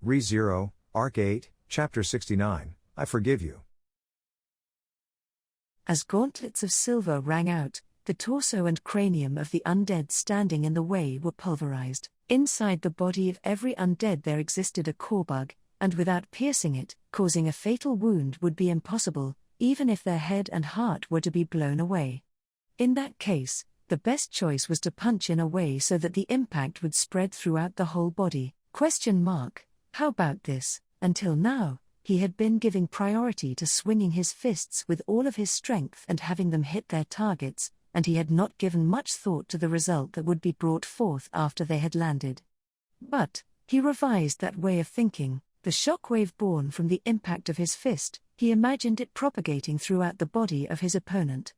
Re-Zero, Arc 8, Chapter 69, I Forgive You. As gauntlets of silver rang out, the torso and cranium of the undead standing in the way were pulverized. Inside the body of every undead there existed a core bug, and without piercing it, causing a fatal wound would be impossible, even if their head and heart were to be blown away. In that case, the best choice was to punch in a way so that the impact would spread throughout the whole body. How about this? Until now, he had been giving priority to swinging his fists with all of his strength and having them hit their targets, and he had not given much thought to the result that would be brought forth after they had landed. But he revised that way of thinking. The shockwave born from the impact of his fist, he imagined it propagating throughout the body of his opponent.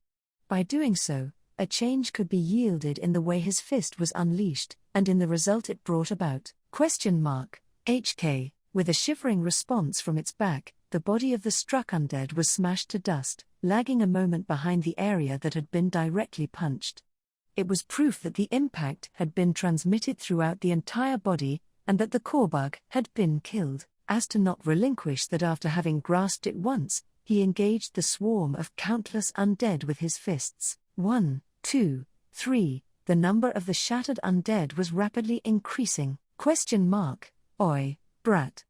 By doing so, a change could be yielded in the way his fist was unleashed, and in the result it brought about. HK. With a shivering response from its back, the body of the struck undead was smashed to dust, lagging a moment behind the area that had been directly punched. It was proof that the impact had been transmitted throughout the entire body, and that the core bug had been killed. As to not relinquish that after having grasped it once, he engaged the swarm of countless undead with his fists. 1, 2, 3, the number of the shattered undead was rapidly increasing. Oi, brat.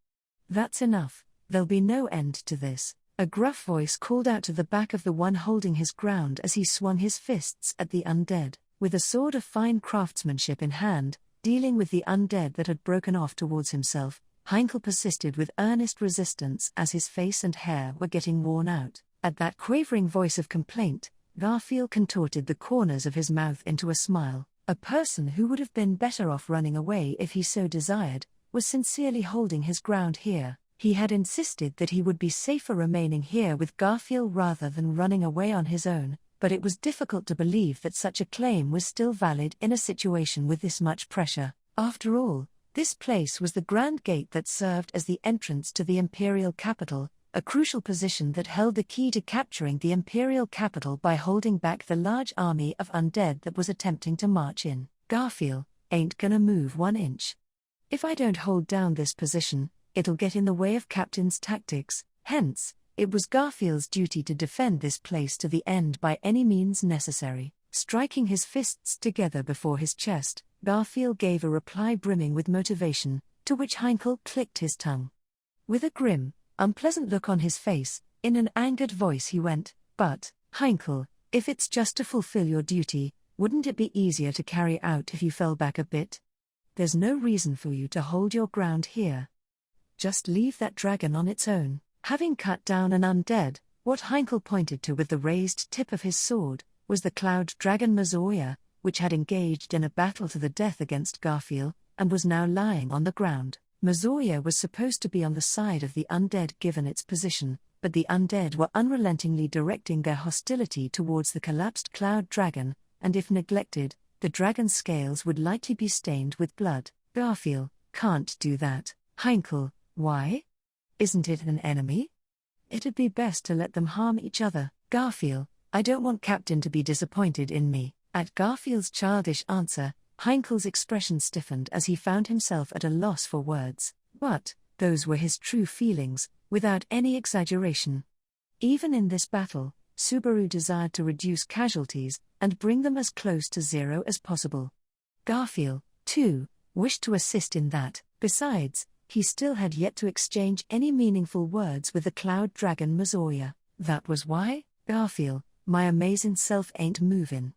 That's enough, there'll be no end to this. A gruff voice called out to the back of the one holding his ground as he swung his fists at the undead. With a sword of fine craftsmanship in hand, dealing with the undead that had broken off towards himself, Heinkel persisted with earnest resistance as his face and hair were getting worn out. At that quavering voice of complaint, Garfield contorted the corners of his mouth into a smile. A person who would have been better off running away if he so desired, was sincerely holding his ground here. He had insisted that he would be safer remaining here with Garfield rather than running away on his own, but it was difficult to believe that such a claim was still valid in a situation with this much pressure. After all, this place was the grand gate that served as the entrance to the imperial capital, a crucial position that held the key to capturing the imperial capital by holding back the large army of undead that was attempting to march in. Garfield ain't gonna move 1 inch. If I don't hold down this position, it'll get in the way of Captain's tactics. Hence, it was Garfield's duty to defend this place to the end by any means necessary. Striking his fists together before his chest, Garfield gave a reply brimming with motivation, to which Heinkel clicked his tongue. With a grim, unpleasant look on his face, in an angered voice he went, "But, Heinkel, if it's just to fulfill your duty, wouldn't it be easier to carry out if you fell back a bit? There's no reason for you to hold your ground here. Just leave that dragon on its own." Having cut down an undead, what Heinkel pointed to with the raised tip of his sword, was the cloud dragon Mazoya, which had engaged in a battle to the death against Garfield, and was now lying on the ground. Mazoya was supposed to be on the side of the undead given its position, but the undead were unrelentingly directing their hostility towards the collapsed cloud dragon, and if neglected, the dragon's scales would likely be stained with blood. Garfield can't do that. Heinkel, why? Isn't it an enemy? It'd be best to let them harm each other. Garfield, I don't want Captain to be disappointed in me. At Garfield's childish answer, Heinkel's expression stiffened as he found himself at a loss for words. But those were his true feelings, without any exaggeration. Even in this battle, Subaru desired to reduce casualties and bring them as close to zero as possible. Garfield, too, wished to assist in that. Besides, he still had yet to exchange any meaningful words with the cloud dragon Mazoya. That was why? Garfield, my amazing self ain't movin'.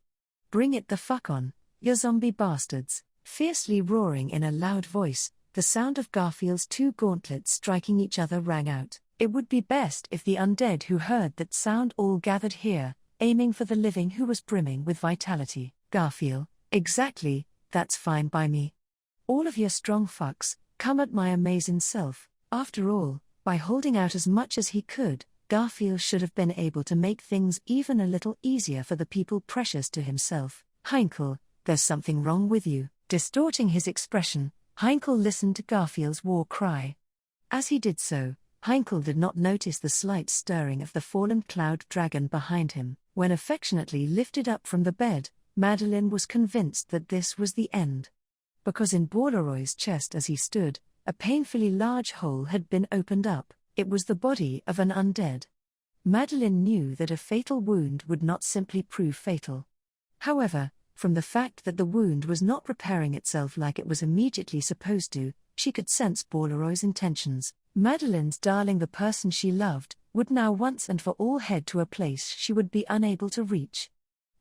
Bring it the fuck on, you zombie bastards. Fiercely roaring in a loud voice, the sound of Garfield's 2 gauntlets striking each other rang out. It would be best if the undead who heard that sound all gathered here, aiming for the living who was brimming with vitality. Garfield, exactly, that's fine by me. All of your strong fucks, come at my amazing self. After all, by holding out as much as he could, Garfield should have been able to make things even a little easier for the people precious to himself. Heinkel, there's something wrong with you. Distorting his expression, Heinkel listened to Garfield's war cry. As he did so, Heinkel did not notice the slight stirring of the fallen cloud dragon behind him. When affectionately lifted up from the bed, Madeline was convinced that this was the end. Because in Borleroy's chest as he stood, A painfully large hole had been opened up. It was the body of an undead. Madeline knew that a fatal wound would not simply prove fatal. However, from the fact that the wound was not repairing itself like it was immediately supposed to, she could sense Bolaroy's intentions. Madeline's darling, the person she loved, would now once and for all head to a place she would be unable to reach.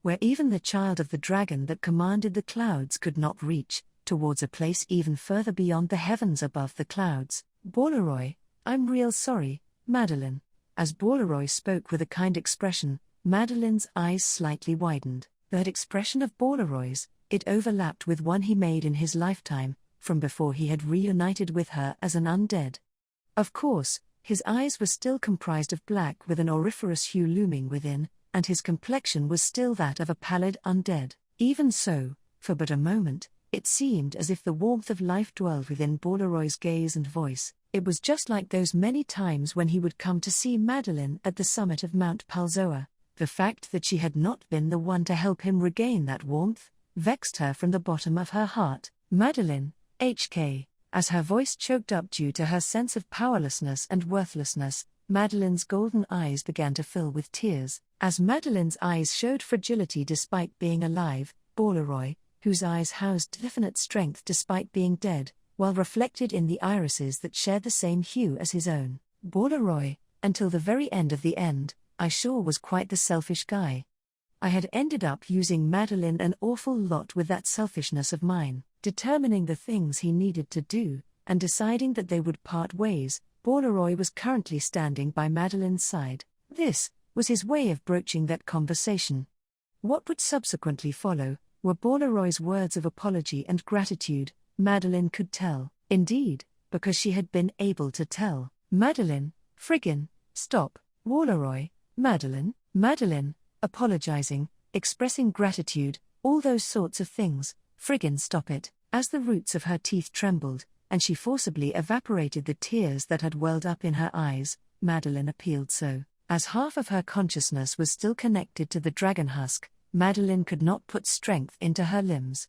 Where even the child of the dragon that commanded the clouds could not reach, towards a place even further beyond the heavens above the clouds. Bolaroy, I'm real sorry, Madeline. As Bolaroy spoke with a kind expression, Madeline's eyes slightly widened. That expression of Bolaroy's, it overlapped with one he made in his lifetime, from before he had reunited with her as an undead. Of course, his eyes were still comprised of black with an auriferous hue looming within, and his complexion was still that of a pallid undead. Even so, for but a moment, it seemed as if the warmth of life dwelled within Bolaroy's gaze and voice. It was just like those many times when he would come to see Madeline at the summit of Mount Palzoa. The fact that she had not been the one to help him regain that warmth vexed her from the bottom of her heart. Madeline, HK. As her voice choked up due to her sense of powerlessness and worthlessness, Madeline's golden eyes began to fill with tears. As Madeline's eyes showed fragility despite being alive, Bolaroy, whose eyes housed definite strength despite being dead, while reflected in the irises that shared the same hue as his own. Bolaroy, until the very end of the end, I sure was quite the selfish guy. I had ended up using Madeline an awful lot with that selfishness of mine, determining the things he needed to do, and deciding that they would part ways. Bolaroy was currently standing by Madeline's side. This was his way of broaching that conversation. What would subsequently follow were Bolaroy's words of apology and gratitude. Madeline could tell, indeed, because she had been able to tell. Madeline, friggin', stop. Bolaroy, Madeline, apologizing, expressing gratitude, all those sorts of things, friggin' stop it. As the roots of her teeth trembled, and she forcibly evaporated the tears that had welled up in her eyes, Madeline appealed so. As half of her consciousness was still connected to the dragon husk, Madeline could not put strength into her limbs.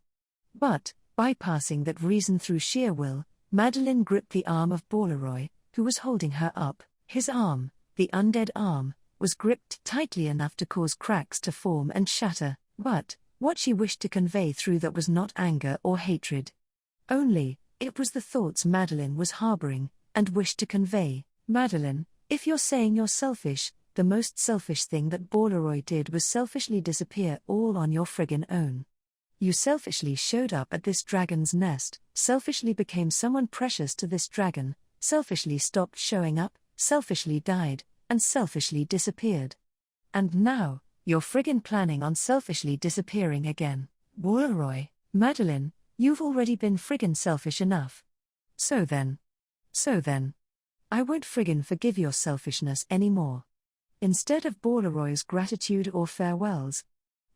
But, bypassing that reason through sheer will, Madeline gripped the arm of Bolaroy, who was holding her up. His arm, the undead arm, was gripped tightly enough to cause cracks to form and shatter, but what she wished to convey through that was not anger or hatred. Only, it was the thoughts Madeline was harboring, and wished to convey. Madeline, if you're saying you're selfish, the most selfish thing that Bolaroy did was selfishly disappear all on your friggin' own. You selfishly showed up at this dragon's nest, selfishly became someone precious to this dragon, selfishly stopped showing up, selfishly died, and selfishly disappeared. And now, you're friggin' planning on selfishly disappearing again. Bolaroy, Madeline, you've already been friggin' selfish enough. So then, I won't friggin' forgive your selfishness anymore. Instead of Bolaroy's gratitude or farewells,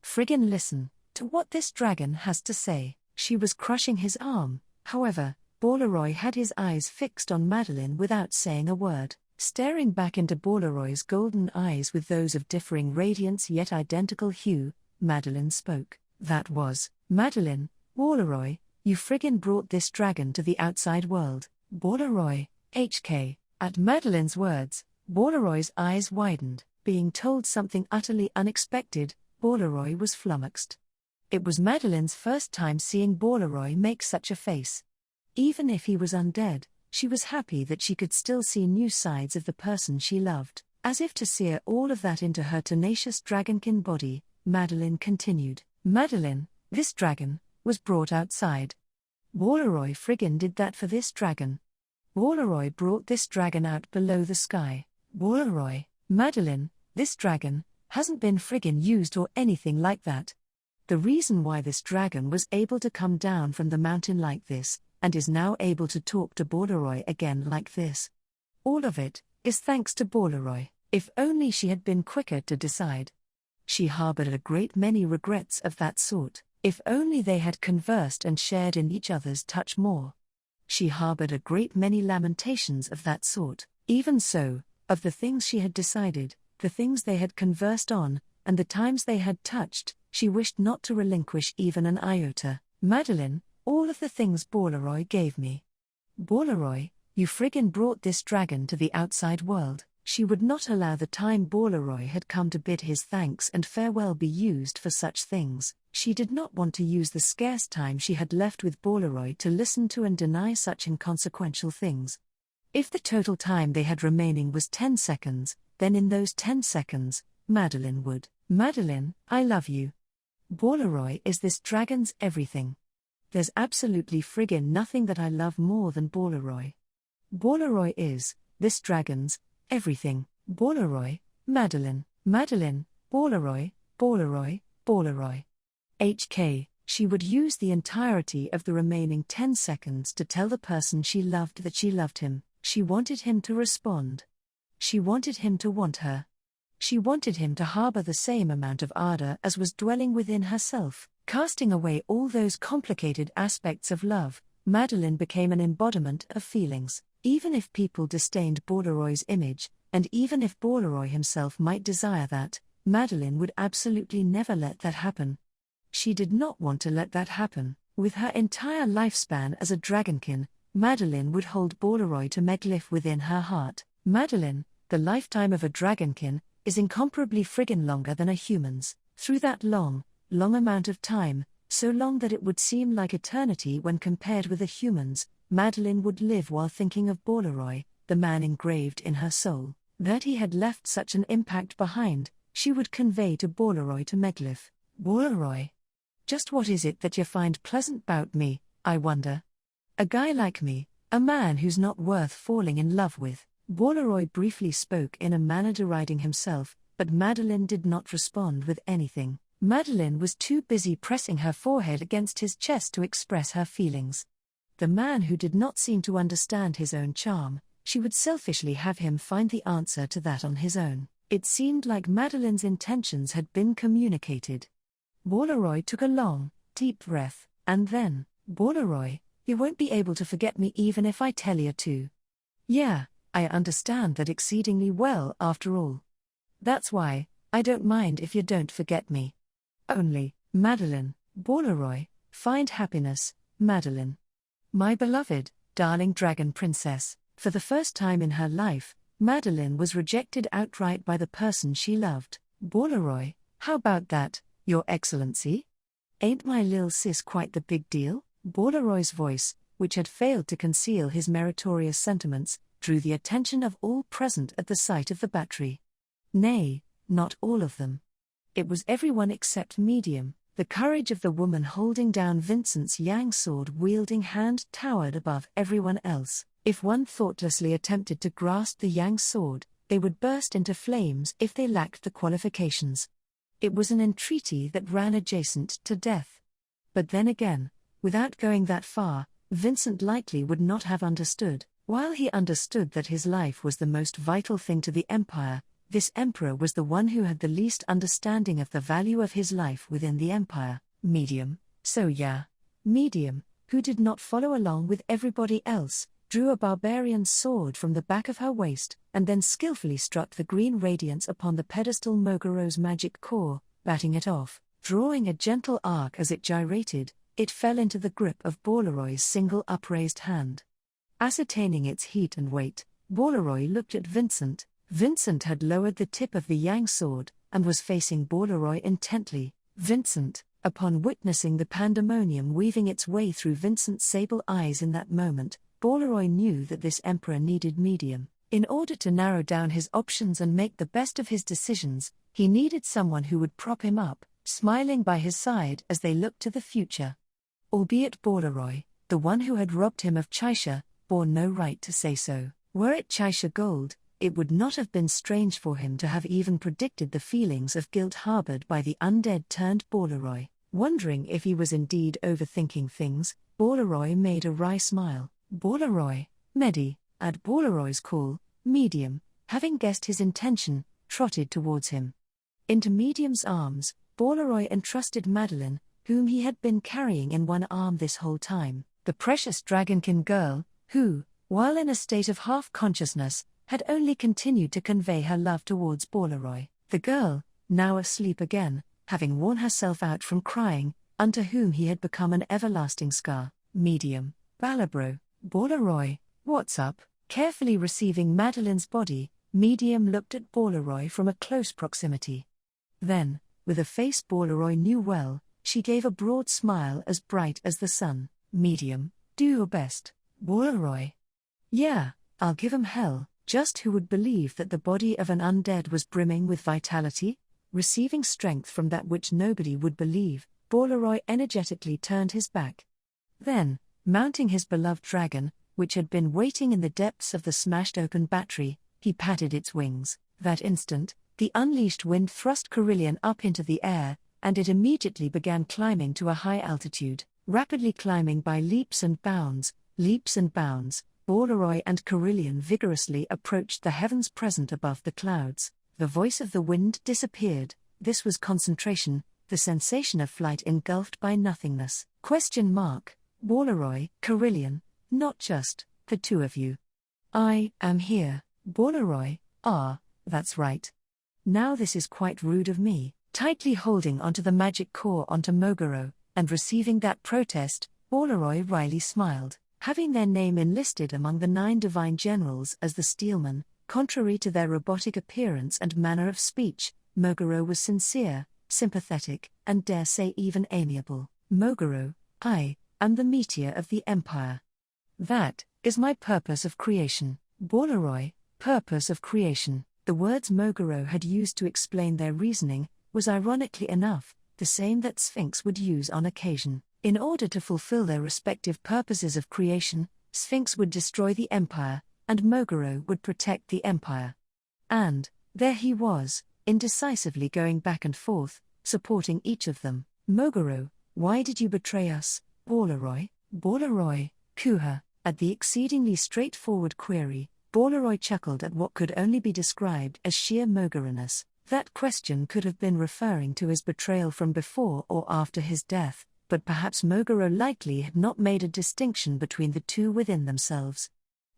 friggin' listen to what this dragon has to say. She was crushing his arm, however, Bolaroy had his eyes fixed on Madeline without saying a word. Staring back into Bolaroy's golden eyes with those of differing radiance yet identical hue, Madeline spoke. That was, Madeline, Bolaroy, you friggin' brought this dragon to the outside world. Bolaroy, HK. At Madeline's words, Bolaroy's eyes widened. Being told something utterly unexpected, Bolaroy was flummoxed. It was Madeline's first time seeing Bolaroy make such a face. Even if he was undead, she was happy that she could still see new sides of the person she loved. As if to sear all of that into her tenacious dragonkin body, Madeline continued. Madeline, this dragon, was brought outside. Bolaroy friggin' did that for this dragon. Bolaroy brought this dragon out below the sky. Bolaroy, Madeline, this dragon, hasn't been friggin' used or anything like that. The reason why this dragon was able to come down from the mountain like this, and is now able to talk to Bolaroy again like this, all of it is thanks to Bolaroy. If only she had been quicker to decide. She harbored a great many regrets of that sort. If only they had conversed and shared in each other's touch more. She harbored a great many lamentations of that sort. Even so, of the things she had decided, the things they had conversed on, and the times they had touched, she wished not to relinquish even an iota. Madeline, all of the things Bolaroy gave me. Borleroy, you friggin' brought this dragon to the outside world. She would not allow the time Borleroy had come to bid his thanks and farewell be used for such things. She did not want to use the scarce time she had left with Borleroy to listen to and deny such inconsequential things. If the total time they had remaining was 10 seconds, then in those 10 seconds, Madeline would. Madeline, I love you. Borleroy is this dragon's everything. There's absolutely friggin' nothing that I love more than Borleroy. Borleroy is this dragon's everything. Borleroy, Madeline, Madeline, Borleroy, Borleroy, Borleroy. HK, she would use the entirety of the remaining 10 seconds to tell the person she loved that she loved him. She wanted him to respond. She wanted him to want her. She wanted him to harbor the same amount of ardor as was dwelling within herself. Casting away all those complicated aspects of love, Madeline became an embodiment of feelings. Even if people disdained Borleroy's image, and even if Borleroy himself might desire that, Madeline would absolutely never let that happen. She did not want to let that happen. With her entire lifespan as a dragonkin, Madeline would hold Borleroy to Meglyph within her heart. Madeline, the lifetime of a dragonkin, is incomparably friggin' longer than a human's. Through that long amount of time, so long that it would seem like eternity when compared with a human's, Madeline would live while thinking of Borleroy, the man engraved in her soul. That he had left such an impact behind, she would convey to Borleroy to Meglyph. Borleroy, just what is it that you find pleasant 'bout me, I wonder? A guy like me, a man who's not worth falling in love with. Borleroy briefly spoke in a manner deriding himself, but Madeline did not respond with anything. Madeline was too busy pressing her forehead against his chest to express her feelings. The man who did not seem to understand his own charm, she would selfishly have him find the answer to that on his own. It seemed like Madeline's intentions had been communicated. Borleroy took a long, deep breath, and then, Borleroy, you won't be able to forget me even if I tell you to. Yeah, I understand that exceedingly well after all. That's why, I don't mind if you don't forget me. Only, Madeline, Borleroy, find happiness, Madeline. My beloved, darling dragon princess. For the first time in her life, Madeline was rejected outright by the person she loved. Borleroy, how about that, Your Excellency? Ain't my lil sis quite the big deal? Borleroy's voice, which had failed to conceal his meritorious sentiments, drew the attention of all present at the sight of the battery. Nay, not all of them. It was everyone except Medium. The courage of the woman holding down Vincent's yang sword-wielding hand towered above everyone else. If one thoughtlessly attempted to grasp the yang sword, they would burst into flames if they lacked the qualifications. It was an entreaty that ran adjacent to death. But then again, without going that far, Vincent likely would not have understood. While he understood that his life was the most vital thing to the Empire, this emperor was the one who had the least understanding of the value of his life within the Empire. Medium, so yeah. Medium, who did not follow along with everybody else, drew a barbarian sword from the back of her waist, and then skillfully struck the green radiance upon the pedestal Moguro's magic core, batting it off. Drawing a gentle arc as it gyrated, it fell into the grip of Borleroy's single upraised hand. Ascertaining its heat and weight, Borleroy looked at Vincent. Vincent had lowered the tip of the yang sword, and was facing Borleroy intently. Vincent, upon witnessing the pandemonium weaving its way through Vincent's sable eyes in that moment, Borleroy knew that this emperor needed Medium. In order to narrow down his options and make the best of his decisions, he needed someone who would prop him up, smiling by his side as they looked to the future. Albeit Borleroy, the one who had robbed him of Chaisha, bore no right to say so. Were it Chaisha gold, it would not have been strange for him to have even predicted the feelings of guilt harbored by the undead turned Borleroy. Wondering if he was indeed overthinking things, Borleroy made a wry smile. Borleroy, Medi, at Borleroy's call, Medium, having guessed his intention, trotted towards him. Into Medium's arms, Borleroy entrusted Madeline, whom he had been carrying in one arm this whole time. The precious dragonkin girl, who, while in a state of half-consciousness, had only continued to convey her love towards Borleroy. The girl, now asleep again, having worn herself out from crying, unto whom he had become an everlasting scar. Medium, Balabro, Bolaroy, what's up? Carefully receiving Madeline's body, Medium looked at Bolaroy from a close proximity. Then, with a face Bolaroy knew well, she gave a broad smile as bright as the sun. Medium, do your best, Bolaroy. Yeah, I'll give 'em hell. Just who would believe that the body of an undead was brimming with vitality? Receiving strength from that which nobody would believe, Bolaroy energetically turned his back. Then, mounting his beloved dragon, which had been waiting in the depths of the smashed-open battery, he patted its wings. That instant, the unleashed wind thrust Carillion up into the air, and it immediately began climbing to a high altitude, rapidly climbing by leaps and bounds. Bolaroy and Carillion vigorously approached the heavens present above the clouds. The voice of the wind disappeared. This was concentration, the sensation of flight engulfed by nothingness. Bolaroy, Carillion, not just the two of you. I am here. Bolaroy, that's right. Now this is quite rude of me. Tightly holding onto the magic core onto Moguro, and receiving that protest, Bolaroy wryly smiled. Having their name enlisted among the 9 divine generals as the Steelmen, contrary to their robotic appearance and manner of speech, Moguro was sincere, sympathetic, and dare say even amiable. Moguro, I am the meteor of the Empire. That is my purpose of creation. Bolaroy, purpose of creation. The words Moguro had used to explain their reasoning was ironically enough the same that Sphinx would use on occasion. In order to fulfill their respective purposes of creation, Sphinx would destroy the Empire, and Moguro would protect the Empire. And there he was, indecisively going back and forth, supporting each of them. Moguro, why did you betray us, Bolaroy? Bolaroy, Kuha. At the exceedingly straightforward query, Bolaroy chuckled at what could only be described as sheer Moguro-ness. That question could have been referring to his betrayal from before or after his death, but perhaps Moguro likely had not made a distinction between the two within themselves.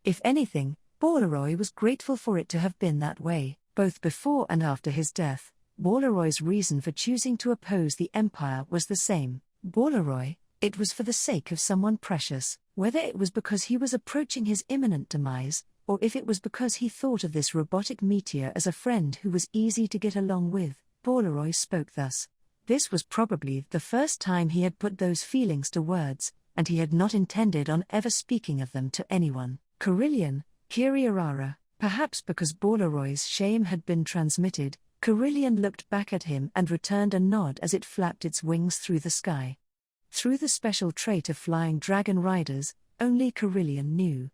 If anything, Bolaroy was grateful for it to have been that way, both before and after his death. Bolaroy's reason for choosing to oppose the Empire was the same. Bolaroy, it was for the sake of someone precious. Whether it was because he was approaching his imminent demise, or if it was because he thought of this robotic meteor as a friend who was easy to get along with, Bolaroy spoke thus. This was probably the first time he had put those feelings to words, and he had not intended on ever speaking of them to anyone. Carillion, Kiriarara, perhaps because Bolaroy's shame had been transmitted, Carillion looked back at him and returned a nod as it flapped its wings through the sky. Through the special trait of flying dragon riders, only Carillion knew.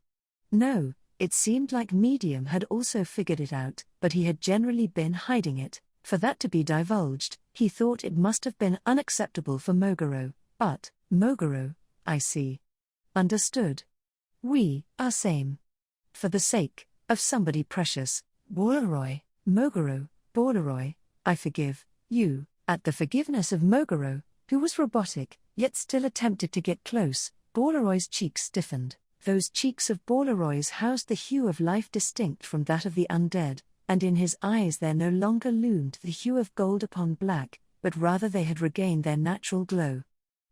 No, it seemed like Medium had also figured it out, but he had generally been hiding it. For that to be divulged, he thought it must have been unacceptable for Moguro. But, Moguro, I see. Understood. We are same. For the sake of somebody precious, Bolaroy, Moguro, Bolaroy, I forgive you. At the forgiveness of Moguro, who was robotic, yet still attempted to get close, Bolaroy's cheeks stiffened. Those cheeks of Bolaroy's housed the hue of life distinct from that of the undead, and in his eyes there no longer loomed the hue of gold upon black, but rather they had regained their natural glow.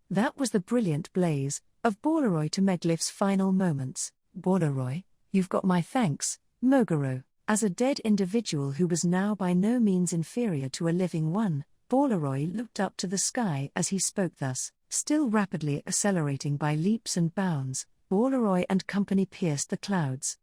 That was the brilliant blaze of Bolaroy to Meglyph's final moments. Bolaroy, you've got my thanks, Moguro. As a dead individual who was now by no means inferior to a living one, Bolaroy looked up to the sky as he spoke thus, still rapidly accelerating by leaps and bounds. Bolaroy and company pierced the clouds.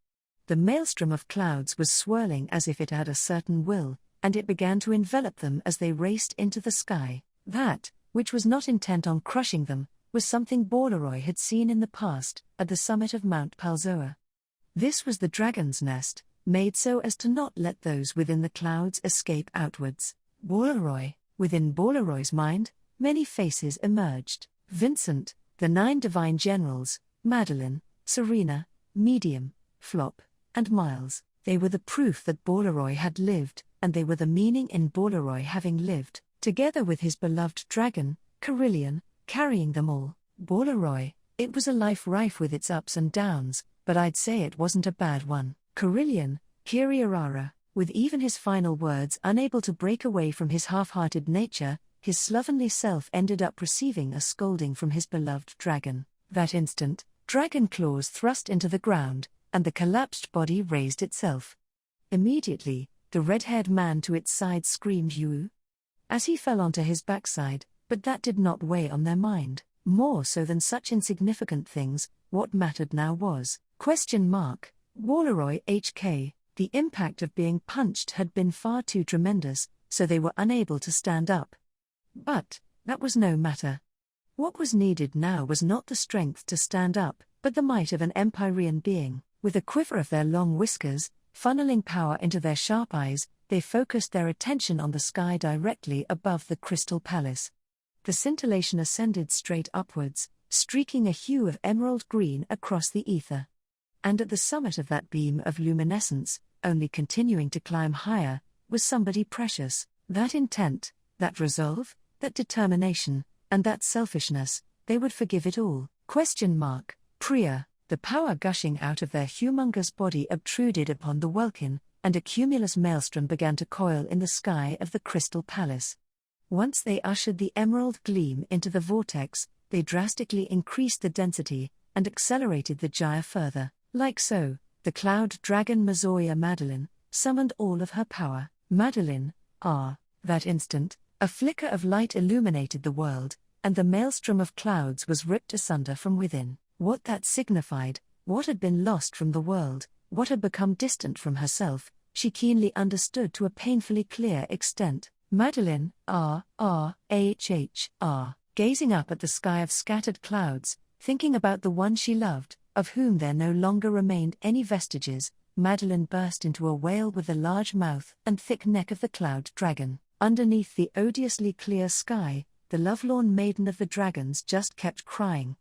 The maelstrom of clouds was swirling as if it had a certain will, and it began to envelop them as they raced into the sky. That, which was not intent on crushing them, was something Bolaroy had seen in the past, at the summit of Mount Palzoa. This was the dragon's nest, made so as to not let those within the clouds escape outwards. Bolaroy, within Bolaroy's mind, many faces emerged. Vincent, the 9 divine generals, Madeline, Serena, Medium, Flop, and Miles. They were the proof that Bolaroy had lived, and they were the meaning in Bolaroy having lived, together with his beloved dragon, Carillion, carrying them all. Bolaroy, it was a life rife with its ups and downs, but I'd say it wasn't a bad one. Carillion, Kiriarara, with even his final words unable to break away from his half-hearted nature, his slovenly self ended up receiving a scolding from his beloved dragon. That instant, Dragon claws thrust into the ground, and the collapsed body raised itself. Immediately, the red-haired man to its side screamed "You!" as he fell onto his backside, but that did not weigh on their mind. More so than such insignificant things, what mattered now was, Walleroy HK, the impact of being punched had been far too tremendous, so they were unable to stand up. But that was no matter. What was needed now was not the strength to stand up, but the might of an Empyrean being. With a quiver of their long whiskers, funneling power into their sharp eyes, they focused their attention on the sky directly above the crystal palace. The scintillation ascended straight upwards, streaking a hue of emerald green across the ether. And at the summit of that beam of luminescence, only continuing to climb higher, was somebody precious. That intent, that resolve, that determination, and that selfishness, they would forgive it all. Priya, the power gushing out of their humongous body obtruded upon the welkin, and a cumulus maelstrom began to coil in the sky of the crystal palace. Once they ushered the emerald gleam into the vortex, they drastically increased the density, and accelerated the gyre further. Like so, the cloud dragon Mazoya Madeline summoned all of her power. Madeline, that instant, a flicker of light illuminated the world, and the maelstrom of clouds was ripped asunder from within. What that signified, what had been lost from the world, what had become distant from herself, she keenly understood to a painfully clear extent. Madeline, gazing up at the sky of scattered clouds, thinking about the one she loved, of whom there no longer remained any vestiges, Madeline burst into a wail with the large mouth and thick neck of the cloud dragon. Underneath the odiously clear sky, the lovelorn maiden of the dragons just kept crying,